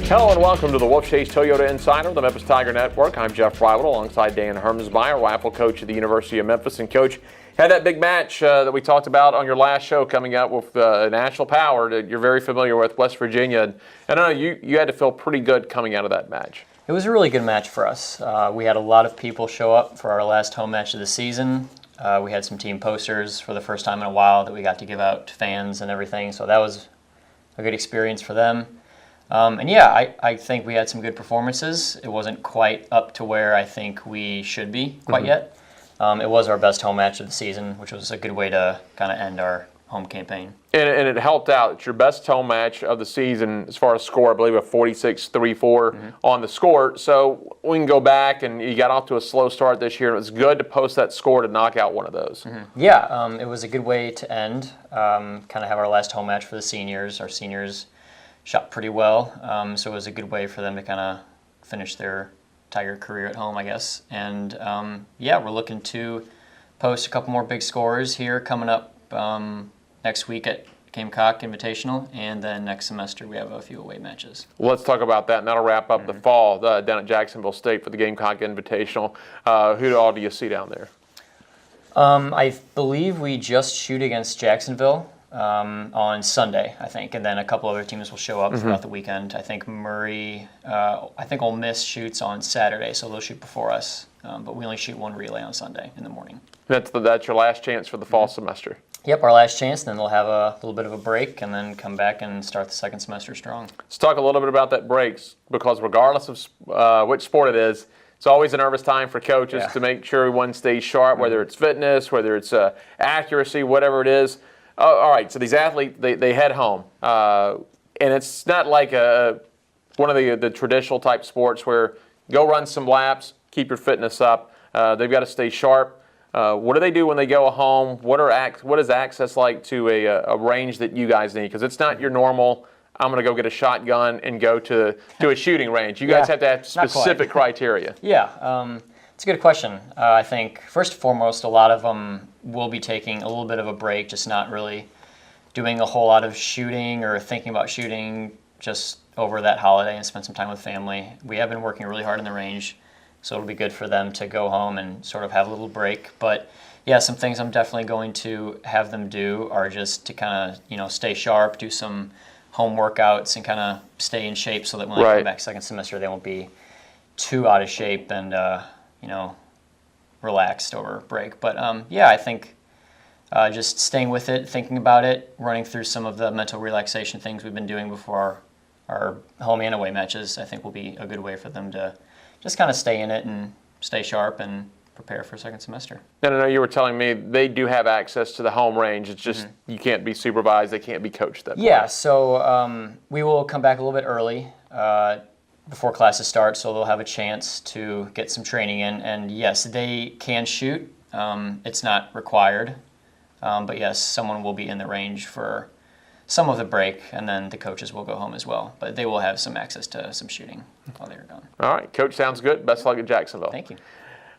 Hello and welcome to the Wolfchase Toyota Insider, the Memphis Tiger Network. I'm Jeff Breiwell alongside Dan Hermsmeyer, rifle coach at the University of Memphis. And Coach, had that big match that we talked about on your last show coming up with National Power that you're very familiar with, West Virginia. And I know you had to feel pretty good coming out of that match. It was a really good match for us. We had a lot of people show up for our last home match of the season. We had some team posters for the first time in a while that we got to give out to fans and everything, so that was a good experience for them. And yeah, I think we had some good performances. It wasn't quite up to where I think we should be quite yet. It was our best home match of the season, which was a good way to kind of end our home campaign. And it helped out. It's your best home match of the season as far as score, I believe, a 46-34 on the score. So we can go back, and you got off to a slow start this year. It was good to post that score to knock out one of those. Yeah, it was a good way to end, kind of have our last home match for the seniors. Our seniors shot pretty well, so it was a good way for them to kind of finish their Tiger career at home, I guess. And yeah, we're looking to post a couple more big scores here coming up next week at Gamecock Invitational, and then next semester we have a few away matches. Well, let's talk about that, and that'll wrap up the fall down at Jacksonville State for the Gamecock Invitational. Who all do you see down there? I believe we just shoot against Jacksonville on Sunday, I think, and then a couple other teams will show up throughout the weekend. I think I think Ole Miss shoots on Saturday, so they'll shoot before us, but we only shoot one relay on Sunday in the morning. That's your last chance for the fall semester. Yep, our last chance, then they'll have a little bit of a break and then come back and start the second semester strong. Let's talk a little bit about that breaks, because regardless of which sport it is, it's always a nervous time for coaches to make sure everyone stays sharp, whether it's fitness, whether it's accuracy, whatever it is. All right, so these athletes, they head home, and it's not like one of the traditional type sports where go run some laps, keep your fitness up. They've got to stay sharp. What do they do when they go home? What is access like to a range that you guys need? Because it's not your normal, I'm going to go get a shotgun and go to a shooting range. You guys have to have specific criteria. Yeah, it's a good question. I think first and foremost, a lot of them will be taking a little bit of a break, just not really doing a whole lot of shooting or thinking about shooting just over that holiday and spend some time with family. We have been working really hard in the range, so it'll be good for them to go home and sort of have a little break. But yeah, some things I'm definitely going to have them do are just to kind of, stay sharp, do some home workouts, and kind of stay in shape so that when I come back second semester, they won't be too out of shape and relaxed over break. But yeah, I think just staying with it, thinking about it, running through some of the mental relaxation things we've been doing before our home and away matches, I think will be a good way for them to just kind of stay in it and stay sharp and prepare for second semester. And I know you were telling me they do have access to the home range. It's just you can't be supervised. They can't be coached that way. Yeah, so we will come back a little bit early before classes start, so they'll have a chance to get some training in. And yes, they can shoot. It's not required. But yes, someone will be in the range for some of the break, and then the coaches will go home as well. But they will have some access to some shooting while they're gone. All right, Coach, sounds good. Best of luck at Jacksonville. Thank you.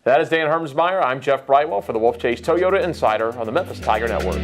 That is Dan Hermsmeyer. I'm Jeff Breiwell for the Wolfchase Toyota Insider on the Memphis Tiger Network.